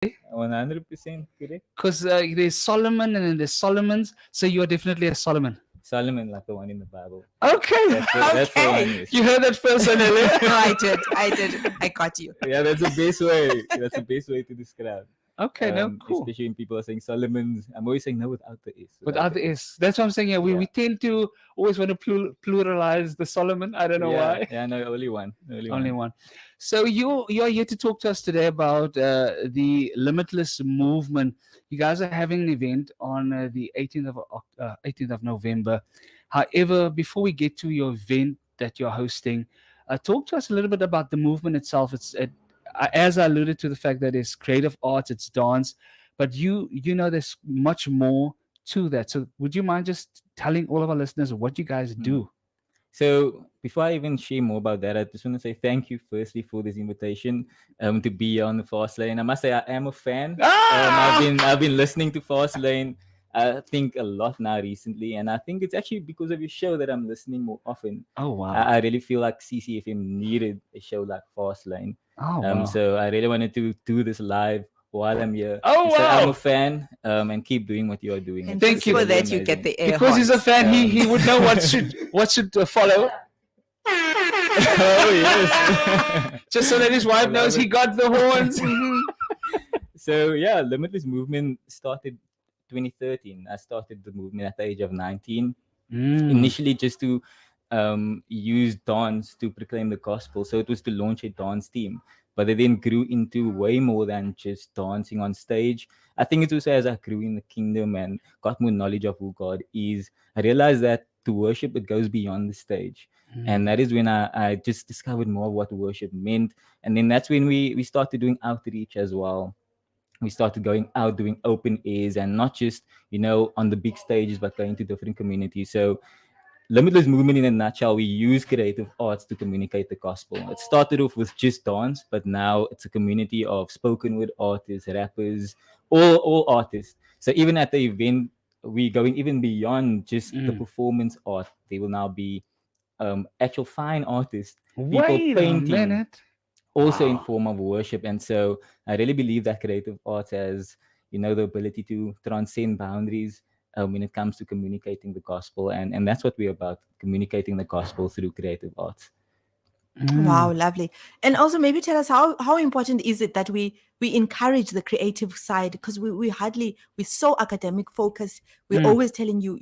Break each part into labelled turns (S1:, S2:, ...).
S1: 100% correct.
S2: Because there's Solomon and then there's Solomons. So you're definitely a Solomon.
S1: Solomon, like the one in the Bible.
S2: Okay.
S1: That's the one.
S3: Okay.
S1: Yes.
S2: You heard that first one earlier.
S3: No, I did. I got you.
S1: Yeah, that's the best way. That's the best way to describe.
S2: Okay, no, cool.
S1: Especially when people are saying Solomon's. I'm always saying no without the S.
S2: Without the S. That's what I'm saying. Yeah, we tend to always want to pluralize the Solomon. I don't know why.
S1: Yeah, no, only one.
S2: Only one. So you're here to talk to us today about the Limitless Movement. You guys are having an event on the 18th of November. However, before we get to your event that you're hosting, talk to us a little bit about the movement itself. As I alluded to the fact that it's creative arts, it's dance, but you know there's much more to that. So would you mind just telling all of our listeners what you guys do?
S1: So before I even share more about that, I just want to say thank you firstly for this invitation to be on the FastLane. I must say I am a fan. I've been listening to FastLane I think a lot now recently, and I think it's actually because of your show that I'm listening more often.
S2: Oh wow!
S1: I really feel like CCFM needed a show like FastLane.
S2: Oh wow!
S1: So I really wanted to do this live while I'm here.
S2: Oh wow!
S1: So I'm a fan, and keep doing what you are doing.
S3: And
S2: thank you
S3: for that. You get the air
S2: because he's a fan. He would know what should follow.
S1: Oh yes!
S2: Just so that his wife knows he got the horns.
S1: So yeah, Limitless Movement started 2013. I started the movement at the age of 19. Initially just to use dance to proclaim the gospel. So it was to launch a dance team. But it then grew into way more than just dancing on stage. I think it was as I grew in the kingdom and got more knowledge of who God is, I realized that to worship, it goes beyond the stage. And that is when I just discovered more of what worship meant. And then that's when we started doing outreach as well. We started going out doing open airs and not just on the big stages, but going to different communities. So Limitless Movement in a nutshell, we use creative arts to communicate the gospel. It started off with just dance, but now it's a community of spoken word artists, rappers, all artists. So even at the event, we're going even beyond just the performance art. There will now be actual fine artists, people painting, also in form of worship. And so I really believe that creative arts has the ability to transcend boundaries when it comes to communicating the gospel, and that's what we're about, communicating the gospel through creative arts.
S3: Wow, lovely. And also maybe tell us how important is it that we encourage the creative side, because we're so academic focused. We're always telling you,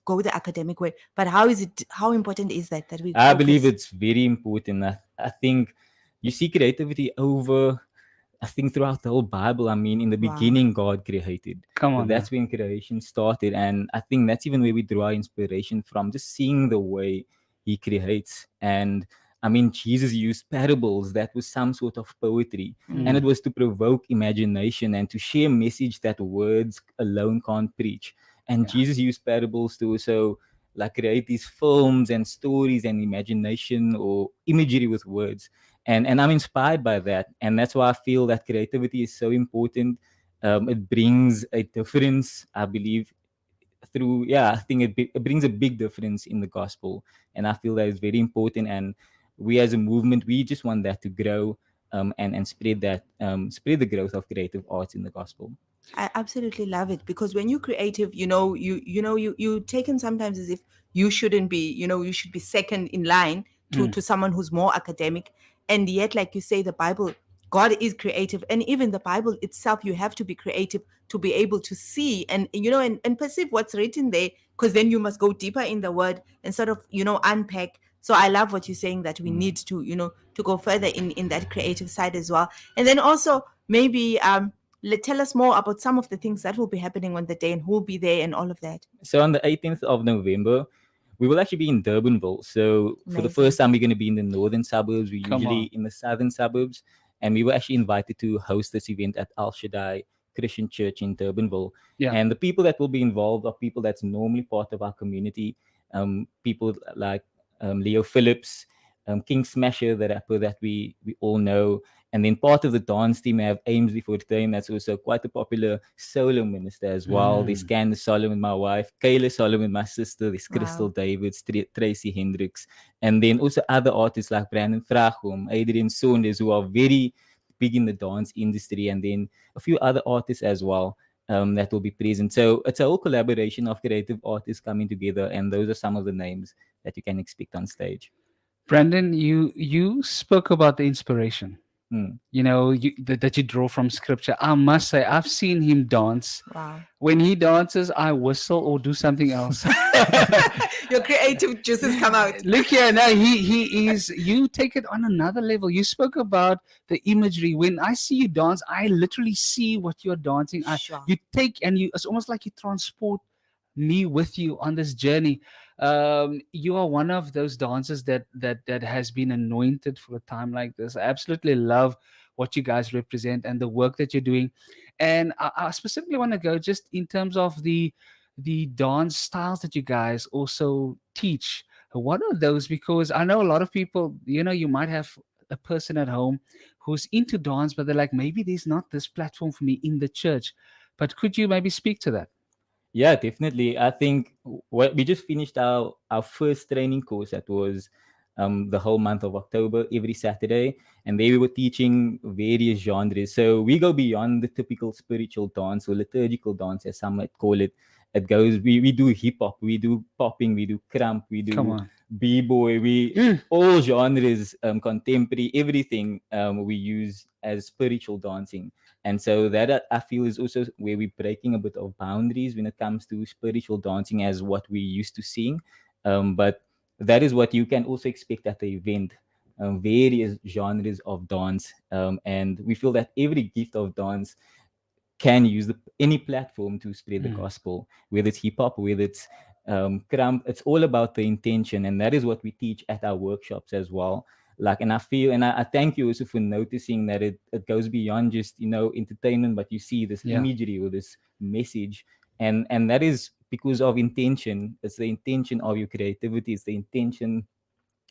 S3: go the academic way, but how important is that we
S1: I believe it's very important. I think you see creativity I think throughout the whole Bible. I mean, in the beginning, God created.
S2: Come on,
S1: that's when creation started, and I think that's even where we draw inspiration from, just seeing the way He creates. And I mean, Jesus used parables. That was some sort of poetry, and it was to provoke imagination and to share a message that words alone can't preach. And Jesus used parables to also create these films and stories and imagination or imagery with words. And I'm inspired by that, and that's why I feel that creativity is so important. It brings a difference, I believe, I think it brings a big difference in the gospel, and I feel that it's very important. And we as a movement, we just want that to grow, and spread the growth of creative arts in the gospel.
S3: I absolutely love it, because when you're creative, you taken sometimes as if you shouldn't be, you should be second in line to someone who's more academic. And yet, like you say, the Bible, God is creative. And even the Bible itself, you have to be creative to be able to see and perceive what's written there, because then you must go deeper in the word and sort of, unpack. So I love what you're saying, that we need to, to go further in that creative side as well. And then also maybe tell us more about some of the things that will be happening on the day and who will be there and all of that.
S1: So on the 18th of November, we will actually be in Durbanville. So for the first time, we're going to be in the northern suburbs. We're usually in the southern suburbs. And we were actually invited to host this event at Al Shaddai Christian Church in Durbanville. Yeah. And the people that will be involved are people that's normally part of our community. People like Leo Phillips, King Smasher, the rapper that we all know. And then part of the dance team, I have Aimsley Fortuin, that's also quite a popular solo minister as well. There's Candace Solomon, my wife, Kayla Solomon, my sister, there's Crystal Davids, Tracy Hendricks, and then also other artists like Brandon Frachom, Adrian Saunders, who are very big in the dance industry, and then a few other artists as well that will be present. So it's a whole collaboration of creative artists coming together, and those are some of the names that you can expect on stage.
S2: Brandon, you spoke about the inspiration.
S1: Hmm.
S2: That you draw from scripture. I must say, I've seen him dance.
S3: Wow.
S2: When he dances, I whistle or do something else.
S3: Your creative juices come out.
S2: Look here, now he is. You take it on another level. You spoke about the imagery. When I see you dance, I literally see what you're dancing.
S3: Sure.
S2: You take and you. It's almost like you transport me with you on this journey. You are one of those dancers that has been anointed for a time like this. I absolutely love what you guys represent and the work that you're doing. And I specifically want to go just in terms of the dance styles that you guys also teach. What are those? Because I know a lot of people, you might have a person at home who's into dance, but they're like, maybe there's not this platform for me in the church. But could you maybe speak to that?
S1: Yeah, definitely. I think we just finished our first training course that was the whole month of October, every Saturday, and there we were teaching various genres. So we go beyond the typical spiritual dance or liturgical dance, as some might call it. It goes. We do hip hop, we do popping, we do crump, we
S2: Come
S1: do
S2: on.
S1: b-boy, we all genres, contemporary, everything we use as spiritual dancing. And so that I feel is also where we're breaking a bit of boundaries when it comes to spiritual dancing as what we used to seeing. But that is what you can also expect at the event. Various genres of dance, and we feel that every gift of dance can use any platform to spread the gospel, whether it's hip hop, whether it's crump. It's all about the intention, and that is what we teach at our workshops as well. Like, and I feel, and I thank you also for noticing that it goes beyond just entertainment, but you see this
S2: Yeah.
S1: imagery or this message, and that is because of intention. It's the intention of your creativity. It's the intention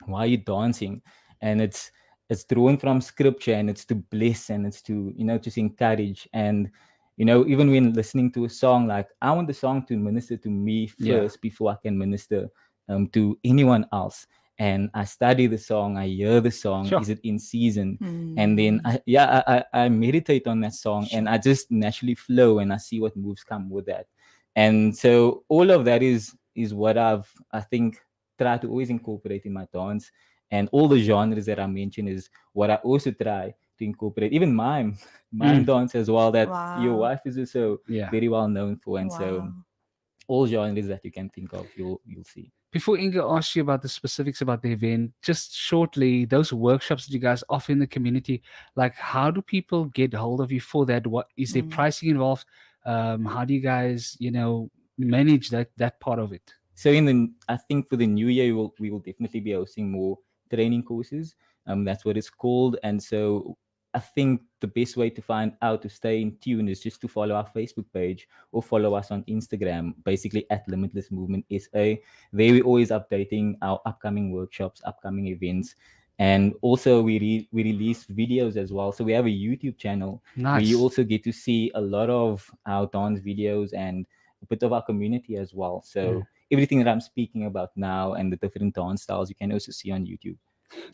S1: why are you dancing, and it's drawn from scripture, and it's to bless, and it's to just encourage. And even when listening to a song, like, I want the song to minister to me
S2: Yeah.
S1: first before I can minister to anyone else. And I study the song, I hear the song,
S2: Sure.
S1: is it in season? And then
S3: Mm.
S1: I meditate on that song, and I just naturally flow, and I see what moves come with that. And so all of that is what I think try to always incorporate in my dance. And all the genres that I mentioned is what I also try to incorporate, even mime dance as well, that your
S3: Wow.
S1: wife is also
S2: Yeah.
S1: very well known for. And so
S3: Wow.
S1: all genres that you can think of, you'll see.
S2: Before Inga asks you about the specifics about the event, just shortly, those workshops that you guys offer in the community, like, how do people get hold of you for that? What is there
S3: Mm.
S2: pricing involved? How do you guys, manage that part of it?
S1: So I think for the new year, we will definitely be hosting more training courses. That's what it's called. And so I think the best way to find out to stay in tune is just to follow our Facebook page or follow us on Instagram, basically at Limitless Movement SA. There we're always updating our upcoming workshops, upcoming events. And also we release videos as well. So we have a YouTube channel where
S2: Nice.
S1: you also get to see a lot of our dance videos and a bit of our community as well. So everything that I'm speaking about now and the different dance styles you can also see on YouTube.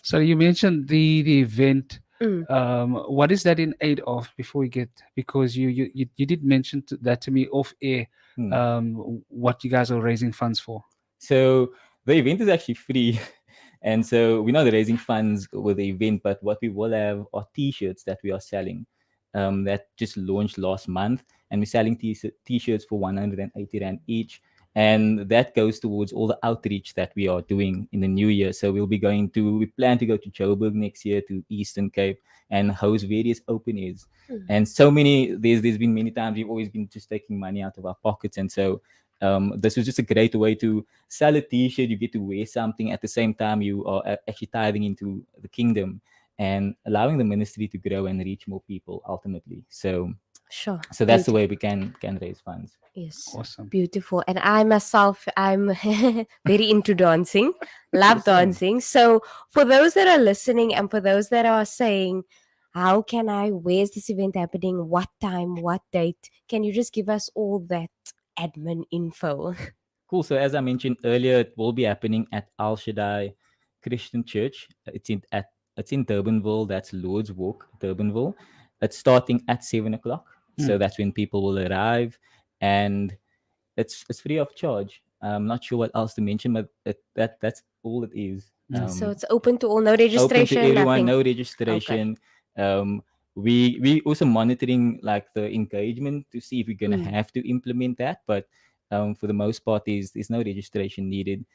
S2: So you mentioned the event.
S4: Mm.
S2: What is that in aid of before we get, because you did mention that to me off air,
S1: Hmm.
S2: what you guys are raising funds for.
S1: So the event is actually free. And so we're not raising funds with the event, but what we will have are t-shirts that we are selling that just launched last month. And we're selling t-shirts for 180 Rand each. And that goes towards all the outreach that we are doing in the new year. So we plan to go to Joburg next year, to Eastern Cape, and host various open airs. And so there's been many times we've always been just taking money out of our pockets. And so this was just a great way to sell a t-shirt. You get to wear something at the same time you are actually tithing into the kingdom and allowing the ministry to grow and reach more people ultimately. So
S4: Sure.
S1: that's the way we can raise funds.
S4: Yes.
S2: Awesome.
S4: Beautiful. And I myself, I'm very into dancing, love dancing. So for those that are listening and for those that are saying, where's this event happening? What time, what date? Can you just give us all that admin info?
S1: Cool. So as I mentioned earlier, it will be happening at Al Shaddai Christian Church. It's at It's in Durbanville. That's Lord's Walk, Durbanville. It's starting at 7 o'clock. So that's when people will arrive, and it's free of charge. I'm not sure what else to mention, but that's all it is.
S4: So it's open to all, no
S1: Open to
S4: registration,
S1: everyone,
S4: nothing.
S1: no registration. We also monitoring like the engagement to see if we're gonna have to implement that, but for the most part, there's no registration needed.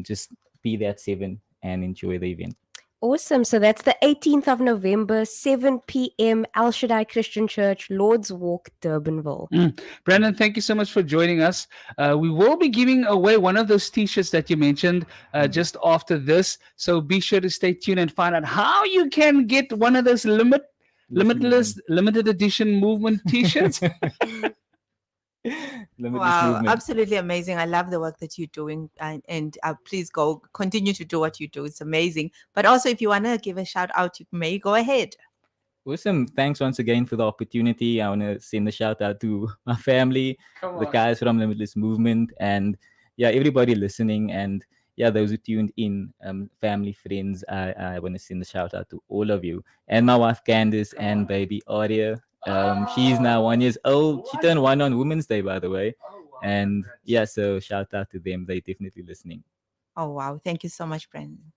S1: Just be there at 7 and enjoy the event.
S4: Awesome. So that's the 18th of November, 7 p.m., Al Shaddai Christian Church, Lord's Walk, Durbanville.
S2: Brandon, thank you so much for joining us. We will be giving away one of those t-shirts that you mentioned just after this. So be sure to stay tuned and find out how you can get one of those limited edition movement t-shirts.
S1: Limitless
S3: Wow,
S1: Movement.
S3: absolutely amazing. I love the work that you're doing. And please continue to do what you do. It's amazing. But also, if you want to give a shout out, you may go ahead.
S1: Awesome. Thanks once again for the opportunity. I want to send a shout out to my family, the guys from Limitless Movement, and yeah, everybody listening. And yeah, those who tuned in, family, friends. I want to send a shout out to all of you. And my wife Candice and baby Aria. She's now 1 year old. She turned 1 on Women's Day, by the way. And yeah, so shout out to them. They're definitely listening.
S3: Oh, wow. Thank you so much, Brandon.